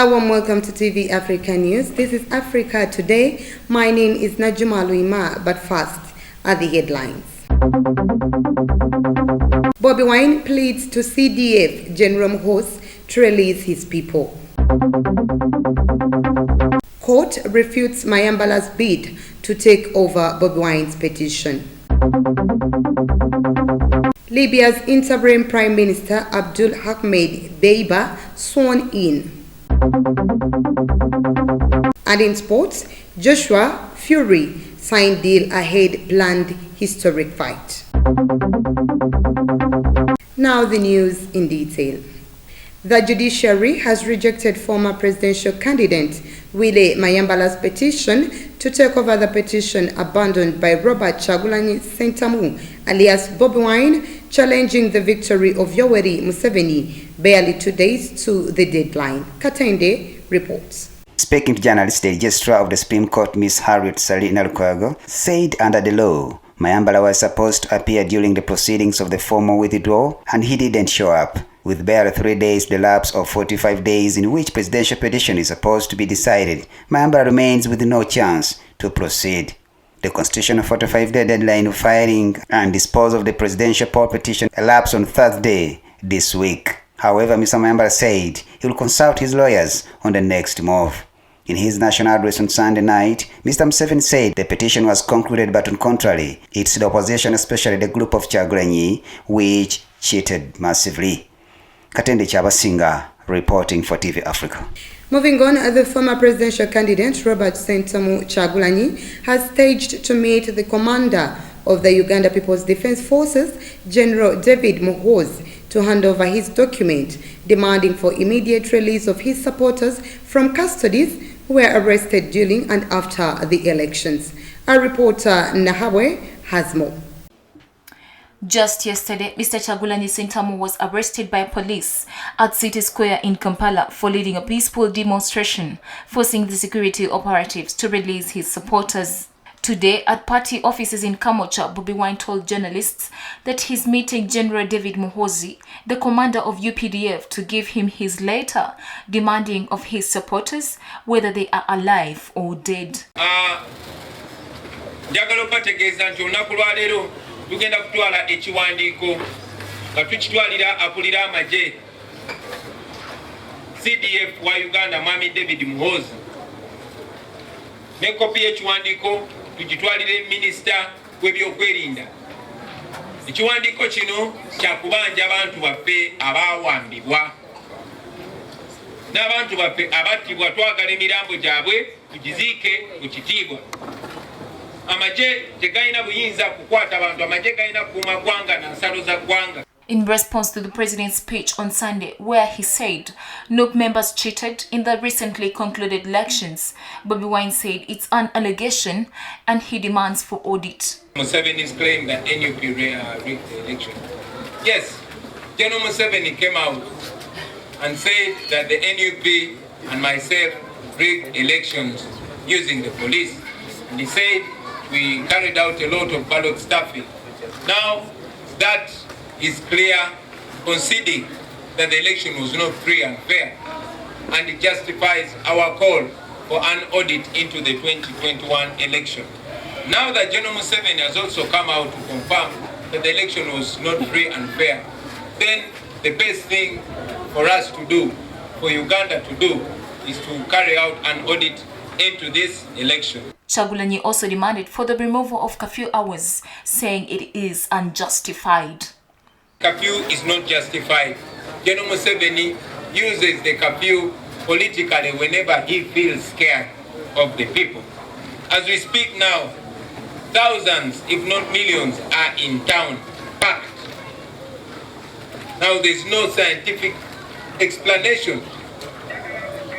A warm welcome to TV Africa News. This is Africa Today. My name is Najuma Luima, but first are the headlines. Bobi Wine pleads to CDF General Muhoozi to release his people. Court refutes Mayambala's bid to take over Bobi Wine's petition. Libya's interim Prime Minister Abdul Ahmed Deiba sworn in. And in sports, Joshua Fury signed deal ahead planned historic fight. Now the news in detail. The judiciary has rejected former presidential candidate Willie Mayambala's petition to take over the petition abandoned by Robert Kyagulanyi Ssentamu alias Bobi Wine, challenging the victory of Yoweri Museveni barely 2 days to the deadline. Katende reports. Speaking to journalists, the Registrar of the Supreme Court, Ms. Harriet Salina Lukwago, said under the law, Mayambala was supposed to appear during the proceedings of the formal withdrawal, and he didn't show up. With barely 3 days the lapse of 45 days in which presidential petition is supposed to be decided, Mayambala remains with no chance to proceed. The constitutional 45-day deadline of filing and dispose of the presidential poll petition elapsed on Thursday this week. However, Mr. Mayambala said he will consult his lawyers on the next move. In his national address on Sunday night, Mr. Museveni said the petition was concluded, but on contrary, it's the opposition, especially the group of Kyagulanyi, which cheated massively. Katende Chabasinga reporting for TV Africa. Moving on, the former presidential candidate Robert Ssentamu Kyagulanyi has staged to meet the commander of the Uganda People's Defence Forces, General David Muhoozi, to hand over his document demanding for immediate release of his supporters from custodies who were arrested during and after the elections. Our reporter Nahawe has more. Just yesterday, Mr. Kyagulanyi Ssentamu was arrested by police at City Square in Kampala for leading a peaceful demonstration, forcing the security operatives to release his supporters. Today, at party offices in Kamocha, Bobi Wine told journalists that he's meeting General David Muhoozi, the commander of UPDF, to give him his letter demanding of his supporters whether they are alive or dead. Tugenda kutwala ekiwandiiko nga tukitwalira akulira amagye CDF wa Uganda Mwami David Muhoozi, ne kopi y'ekiwandiiko tukitwalire minisita w'ebyokwerinda. Ekiwandiiko kino kya kubanja abantu baffe abaawambibwa n'abantu baffe abattibwa, twagala emirambo gyabwe tugiziike mu kitiibwa. Amagye tegayina buyinza kukwata abantu, amagye gayina kuuma ggwanga na nsalo za ggwanga. In response to the president's speech on Sunday, where he said NUP members cheated in the recently concluded elections, Bobi Wine said it's an allegation and he demands for audit. Museveni's claim that NUP rigged the election. Yes, General Museveni came out and said that the NUP and myself rigged elections using the police. And he said we carried out a lot of ballot stuffing. Now that is clear, conceding that the election was not free and fair, and it justifies our call for an audit into the 2021 election. Now that General Museveni has also come out to confirm that the election was not free and fair, then the best thing for us to do, for Uganda to do, is to carry out an audit into this election. Kyagulanyi also demanded for the removal of curfew hours, saying it is unjustified. Curfew is not justified. General Museveni uses the curfew politically whenever he feels scared of the people. As we speak now, thousands, if not millions, are in town, packed. Now there's no scientific explanation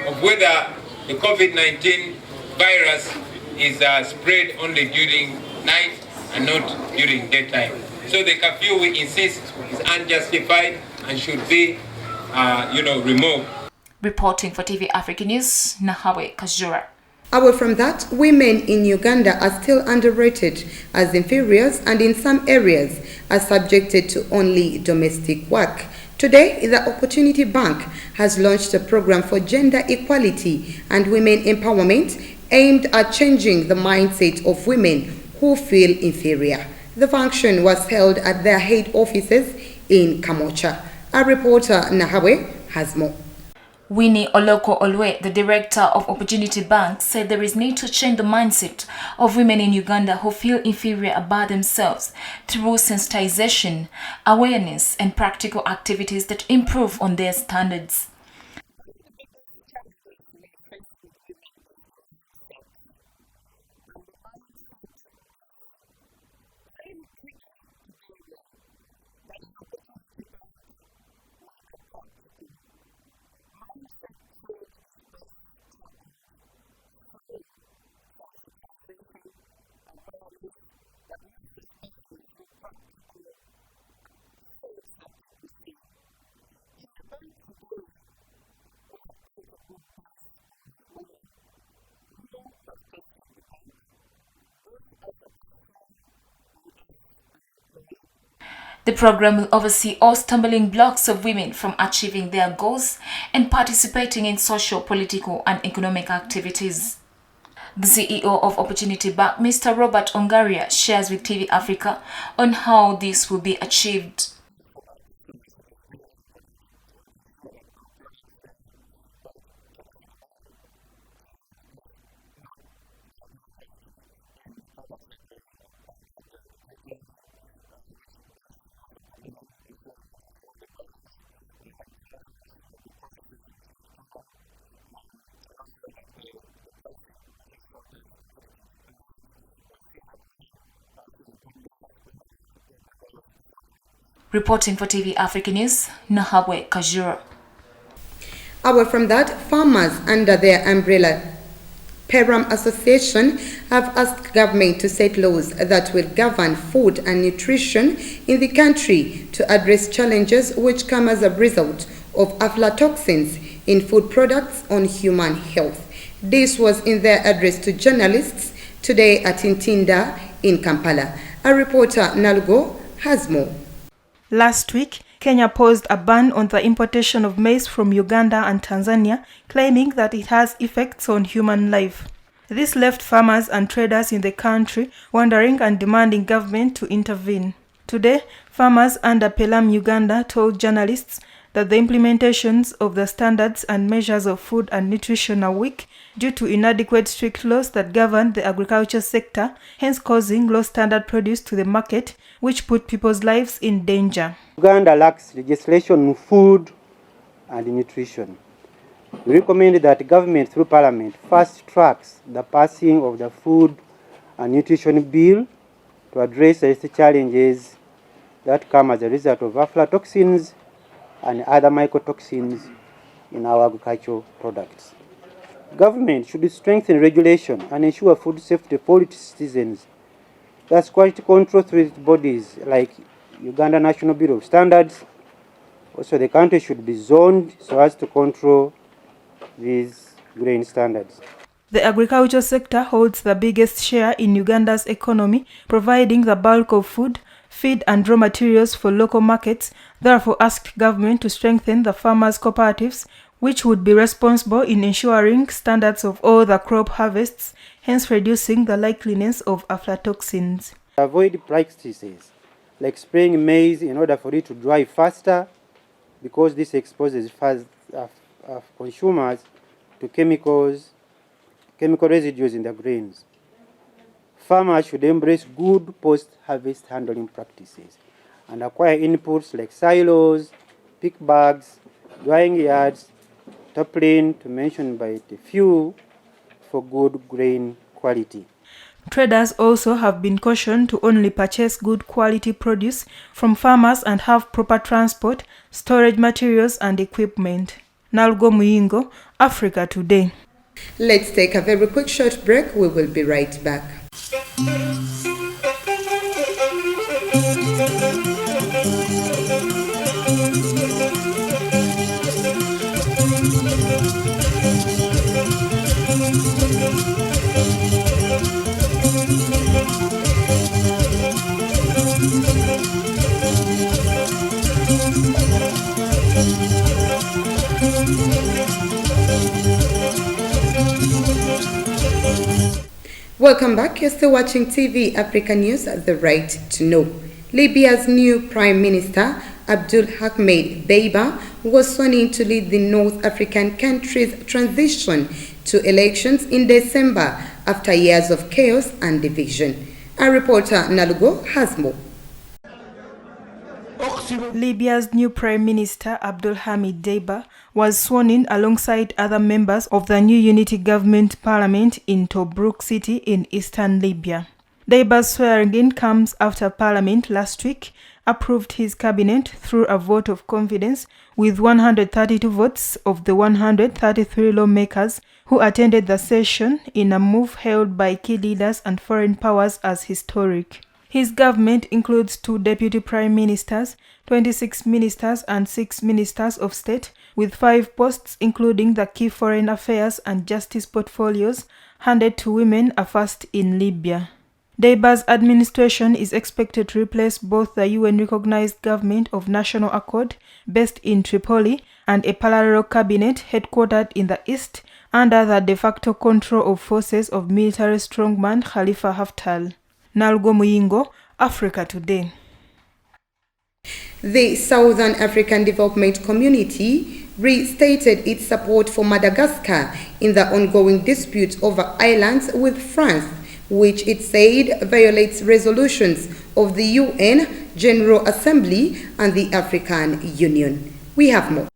of whether the COVID-19 virus is spread only during night and not during daytime. So the curfew, we insist, is unjustified and should be, removed. Reporting for TV Africa News, Nahawe Kajura. Away from that, women in Uganda are still underrated as inferiors and in some areas are subjected to only domestic work. Today, the Opportunity Bank has launched a program for gender equality and women empowerment aimed at changing the mindset of women who feel inferior. The function was held at their head offices in Kamocha. Our reporter Nahawe has more. Winnie Oloko Olwe, the director of Opportunity Bank, said there is need to change the mindset of women in Uganda who feel inferior about themselves through sensitization, awareness, and practical activities that improve on their standards. The program will oversee all stumbling blocks of women from achieving their goals and participating in social, political, and economic activities. The CEO of Opportunity Bank, Mr. Robert Ongaria, shares with TV Africa on how this will be achieved. Reporting for TV Africa News, Nahabwe Kajura. Away from that, farmers under their umbrella Peram Association have asked government to set laws that will govern food and nutrition in the country to address challenges which come as a result of aflatoxins in food products on human health. This was in their address to journalists today at Ntinda in Kampala. Our reporter Nalgo has more. Last week, Kenya posed a ban on the importation of maize from Uganda and Tanzania, claiming that it has effects on human life. This left farmers and traders in the country wondering and demanding government to intervene. Today, farmers under Pelam Uganda told journalists that the implementations of the standards and measures of food and nutrition are weak due to inadequate strict laws that govern the agriculture sector, hence causing low standard produce to the market, which put people's lives in danger. Uganda lacks legislation on food and nutrition. We recommend that government through parliament fast tracks the passing of the food and nutrition bill to address the challenges that come as a result of aflatoxins and other mycotoxins in our agricultural products. Government should strengthen regulation and ensure food safety for its citizens. Thus, quality control through its bodies like Uganda National Bureau of Standards. Also, the country should be zoned so as to control these grain standards. The agriculture sector holds the biggest share in Uganda's economy, providing the bulk of food, feed and raw materials for local markets, therefore asked government to strengthen the farmers' cooperatives, which would be responsible in ensuring standards of all the crop harvests, hence reducing the likeliness of aflatoxins. Avoid practices like spraying maize in order for it to dry faster, because this exposes consumers to chemical residues in the grains. Farmers should embrace good post-harvest handling practices and acquire inputs like silos, pick bags, drying yards, tarpaulin, to mention but a few, for good grain quality. Traders also have been cautioned to only purchase good quality produce from farmers and have proper transport, storage materials and equipment. Nalgo Muyingo, Africa Today. Let's take a very quick short break. We will be right back. Welcome back. You're still watching TV Africa News at The Right to Know. Libya's new Prime Minister, Abdul Ahmed Deiba, was sworn in to lead the North African country's transition to elections in December after years of chaos and division. Our reporter Nalugo has more. Libya's new Prime Minister Abdul Hamid Deiba was sworn in alongside other members of the new unity government parliament in Tobruk city in eastern Libya. Deiba's swearing in comes after parliament last week approved his cabinet through a vote of confidence with 132 votes of the 133 lawmakers who attended the session, in a move hailed by key leaders and foreign powers as historic. His government includes 2 deputy prime ministers, 26 ministers and 6 ministers of state, with 5 posts including the key foreign affairs and justice portfolios handed to women, a first in Libya. Deiba's administration is expected to replace both the UN-recognized government of National Accord, based in Tripoli, and a parallel cabinet headquartered in the east, under the de facto control of forces of military strongman Khalifa Haftar. Nalgo Muyingo, Africa Today. The Southern African Development Community restated its support for Madagascar in the ongoing dispute over islands with France, which it said violates resolutions of the UN General Assembly and the African Union. We have more.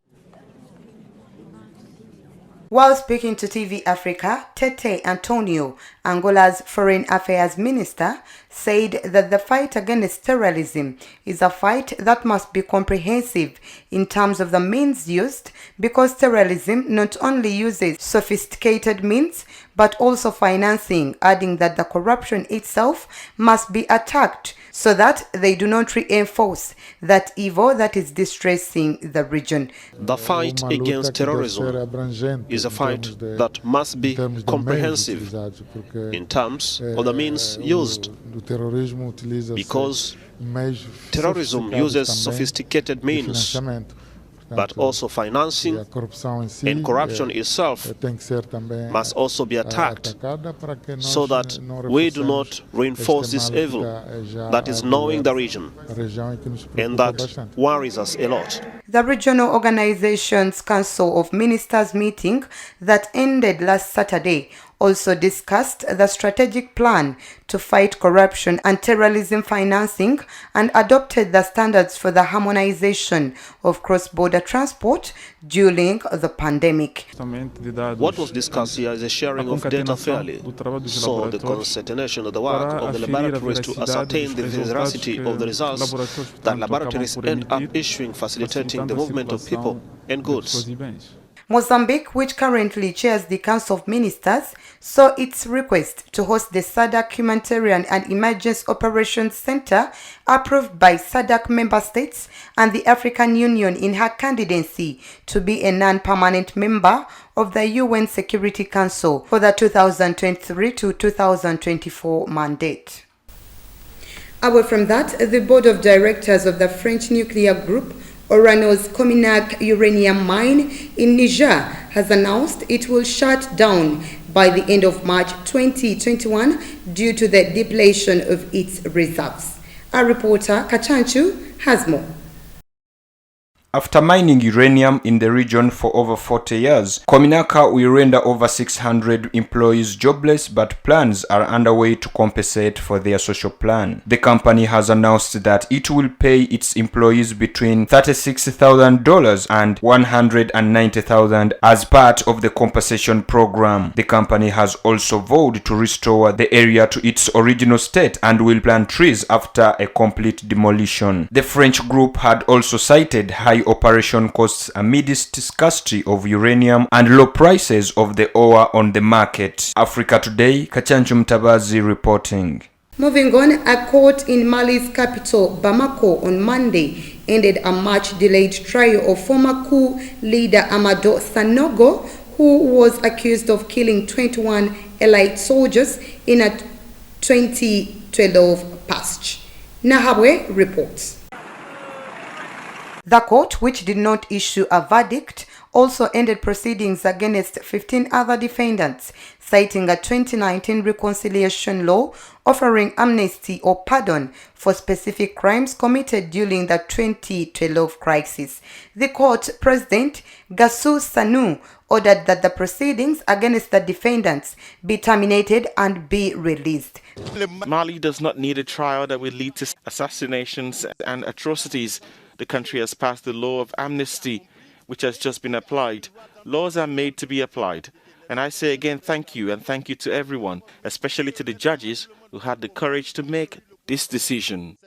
While speaking to TV Africa, Tete Antonio, Angola's Foreign Affairs Minister, said that the fight against terrorism is a fight that must be comprehensive in terms of the means used, because terrorism not only uses sophisticated means but also financing, adding that the corruption itself must be attacked so that they do not reinforce that evil that is distressing the region. The fight against terrorism is a fight that must be comprehensive in terms of the means used, because terrorism uses sophisticated means, but also financing and corruption itself must also be attacked, so that we do not reinforce this evil that is gnawing the region and that worries us a lot. The Regional Organization's Council of Ministers meeting that ended last Saturday also discussed the strategic plan to fight corruption and terrorism financing and adopted the standards for the harmonization of cross-border transport during the pandemic. What was discussed here is a sharing of data fairly, so the concatenation of the work of the laboratories to ascertain the veracity of the results that laboratories end up issuing, facilitating the movement of people and goods. Mozambique, which currently chairs the Council of Ministers, saw its request to host the SADC Humanitarian and Emergency Operations Center approved by SADC member states and the African Union in her candidacy to be a non-permanent member of the UN Security Council for the 2023 to 2024 mandate. Away from that, the Board of Directors of the French nuclear group Orano's Cominac uranium mine in Niger has announced it will shut down by the end of March 2021 due to the depletion of its reserves. Our reporter Kachanchu has more. After mining uranium in the region for over 40 years, Cominac will render over 600 employees jobless, but plans are underway to compensate for their social plan. The company has announced that it will pay its employees between $36,000 and $190,000 as part of the compensation program. The company has also vowed to restore the area to its original state and will plant trees after a complete demolition. The French group had also cited high operation costs amidst scarcity of uranium and low prices of the ore on the market. Africa Today, Kachanchu Mtabazi reporting. Moving on, a court in Mali's capital, Bamako, on Monday ended a much-delayed trial of former coup leader Amadou Sanogo, who was accused of killing 21 elite soldiers in a 2012 putsch. Nahabwe reports. The court, which did not issue a verdict also ended proceedings against 15 other defendants, citing a 2019 reconciliation law offering amnesty or pardon for specific crimes committed during the 2012 crisis. The court president, Gassou Sanu, ordered that the proceedings against the defendants be terminated and be released. Mali does not need a trial that will lead to assassinations and atrocities. The country has passed the law of amnesty, which has just been applied. Laws are made to be applied. And I say again, thank you, and thank you to everyone, especially to the judges who had the courage to make this decision.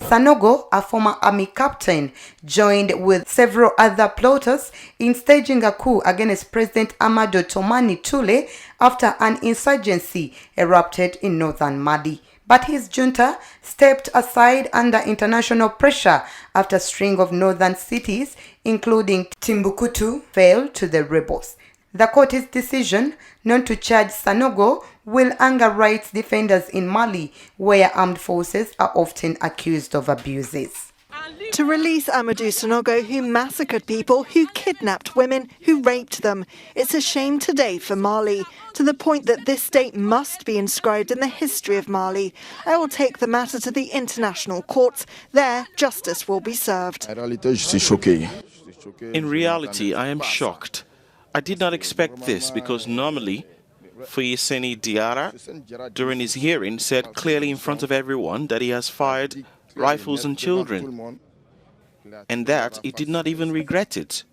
Sanogo, a former army captain, joined with several other plotters in staging a coup against President Amadou Toumani Touré after an insurgency erupted in northern Mali. But his junta stepped aside under international pressure after a string of northern cities, including Timbuktu, fell to the rebels. The court's decision not to charge Sanogo will anger rights defenders in Mali, where armed forces are often accused of abuses. To release Amadou Sanogo, who massacred people, who kidnapped women, who raped them. It's a shame today for Mali, to the point that this date must be inscribed in the history of Mali. I will take the matter to the international courts. There, justice will be served. In reality, I am shocked. I did not expect this because normally, Fuyeseni Diarra, during his hearing, said clearly in front of everyone that he has fired rifles on children, and that he did not even regret it.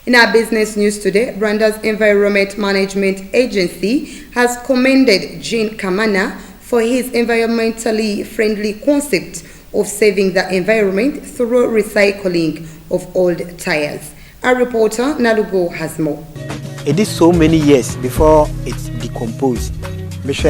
In our business news today, Rwanda's Environment Management Agency has commended Jean Kamana for his environmentally friendly concept of saving the environment through recycling of old tires. Our reporter Nalugo has more. It is so many years before it's decomposed. Because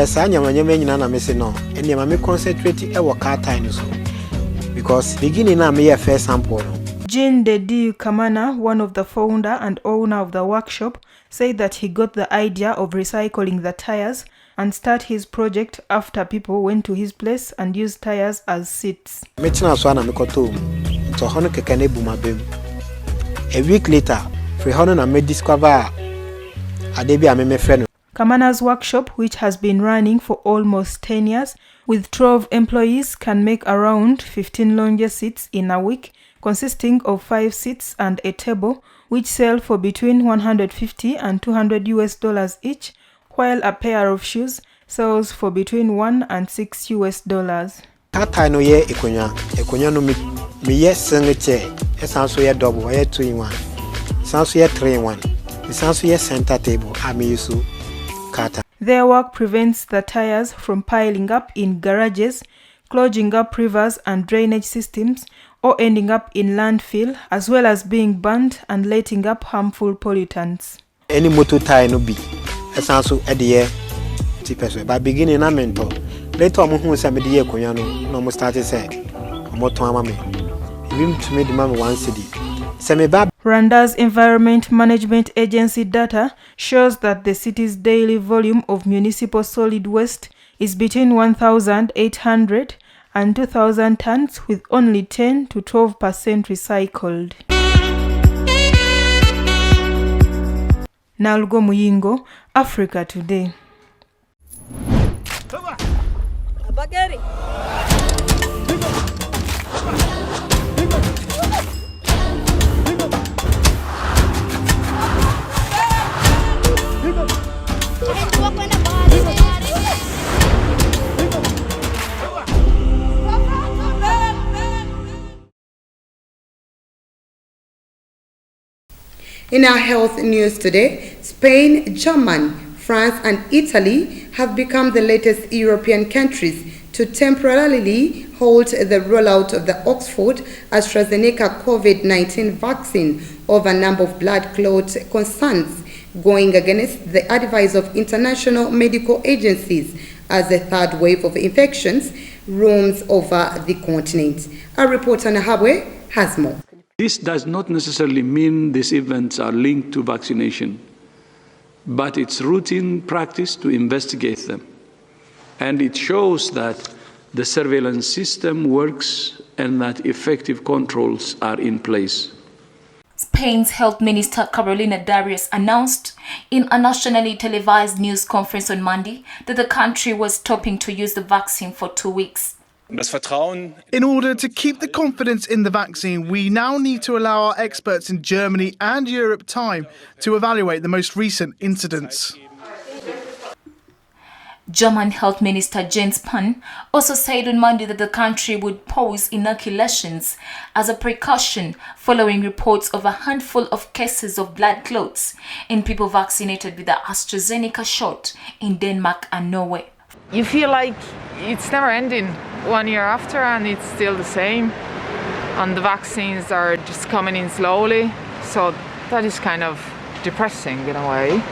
beginning now me first sample. Jean Dediu Kamana, one of the founder and owner of the workshop, said that he got the idea of recycling the tires and start his project after people went to his place and used tires as seats. A week later, I discover Kamana's workshop, which has been running for almost 10 years, with 12 employees, can make around 15 lounge seats in a week, consisting of 5 seats and a table, which sell for between $150 and $200 each, while a pair of shoes sells for between $1 and $6. Kata no ye ikonya no me ye single chair, esanso ye double, ye 2-in-1, esanso ye 3-in-1, esanso ye center table. Amisu kata. Their work prevents the tires from piling up in garages, clogging up rivers and drainage systems, or ending up in landfill, as well as being burnt and letting up harmful pollutants. Any motor tire no be esanso edie tipes by beginning na mentor. Later on who say me the konya no mo start say omo ton ama me even to me the man 1 cedi. Rwanda's Environment Management Agency data shows that the city's daily volume of municipal solid waste is between 1,800 and 2,000 tons, with only 10 to 12% recycled. Nalgo Muyingo, Africa Today. In our health news today, Spain, Germany, France and Italy have become the latest European countries to temporarily halt the rollout of the Oxford AstraZeneca COVID-19 vaccine over a number of blood clot concerns, going against the advice of international medical agencies as the third wave of infections roams over the continent. Our reporter Nahabwe has more. This does not necessarily mean these events are linked to vaccination, but it's routine practice to investigate them. And it shows that the surveillance system works and that effective controls are in place. Spain's Health Minister Carolina Darius announced in a nationally televised news conference on Monday that the country was stopping to use the vaccine for 2 weeks. In order to keep the confidence in the vaccine, we now need to allow our experts in Germany and Europe time to evaluate the most recent incidents. German Health Minister Jens Spahn also said on Monday that the country would pause inoculations as a precaution following reports of a handful of cases of blood clots in people vaccinated with the AstraZeneca shot in Denmark and Norway. You feel like it's never ending 1 year after and it's still the same, and the vaccines are just coming in slowly, so that is kind of depressing in a way.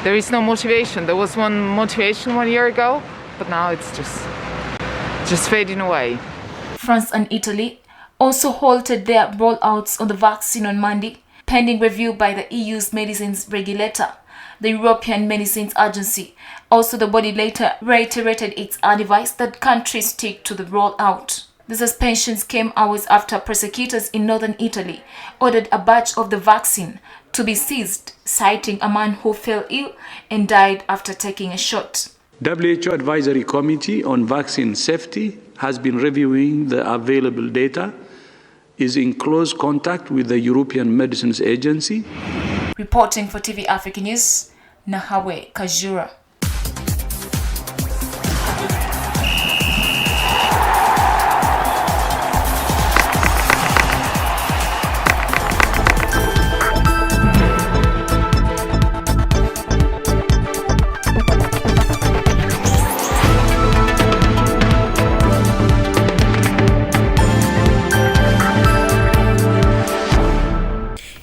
There is no motivation. There was one motivation 1 year ago, but now it's just fading away. France and Italy also halted their rollouts on the vaccine on Monday, pending review by the EU's medicines regulator. The European Medicines Agency, also the body, later reiterated its advice that countries stick to the rollout. The suspensions came hours after prosecutors in northern Italy ordered a batch of the vaccine to be seized, citing a man who fell ill and died after taking a shot. WHO Advisory Committee on Vaccine Safety has been reviewing the available data, is in close contact with the European Medicines Agency. Reporting for TV Africa News, Nahawe Kajura.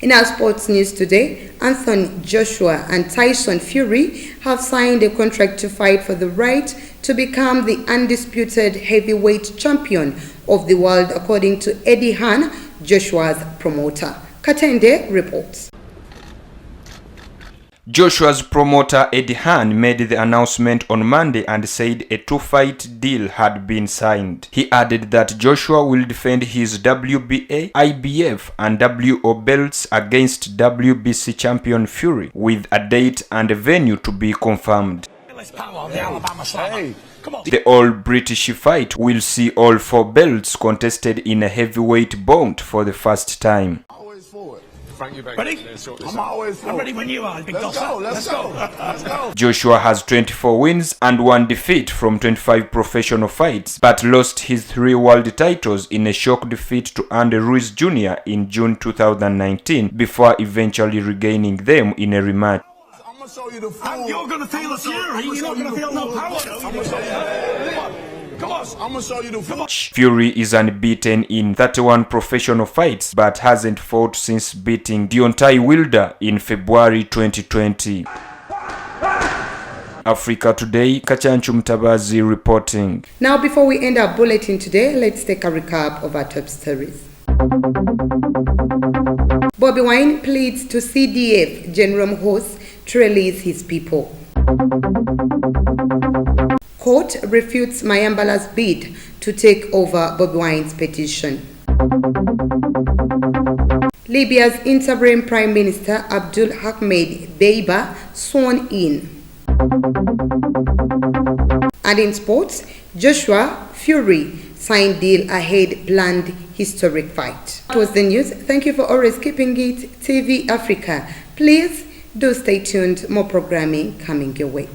In our sports news today, Anthony Joshua and Tyson Fury have signed a contract to fight for the right to become the undisputed heavyweight champion of the world, according to Eddie Hearn, Joshua's promoter. Katende reports. Joshua's promoter Eddie Hearn made the announcement on Monday and said a two-fight deal had been signed. He added that Joshua will defend his WBA, IBF and WO belts against WBC champion Fury, with a date and a venue to be confirmed. The all-British fight will see all 4 belts contested in a heavyweight bout for the first time. Ready? I'm always for it. I'm ready when you are, big dosser. Let's go. Joshua has 24 wins and 1 defeat from 25 professional fights, but lost his 3 world titles in a shock defeat to Andy Ruiz Jr. in June 2019 before eventually regaining them in a rematch. I'm gonna show you the fool. You're gonna feel the fury. You're not gonna feel no power. I'm gonna show you. Come on, I'm gonna show you the fool. Fury is unbeaten in 31 professional fights but hasn't fought since beating Deontay Wilder in February 2020. Africa Today, Kachanchu Mtabazi reporting. Now, before we end our bulletin today, let's take a recap of our top stories. Bobi Wine pleads to CDF General Mhos to release his people. Court refutes Mayambala's bid to take over Bobi Wine's petition. Libya's interim Prime Minister Abdul Ahmed Deiba sworn in. And in sports, Joshua Fury signed deal ahead planned historic fight. That was the news. Thank you for always keeping it TV Africa. Please do stay tuned. More programming coming your way.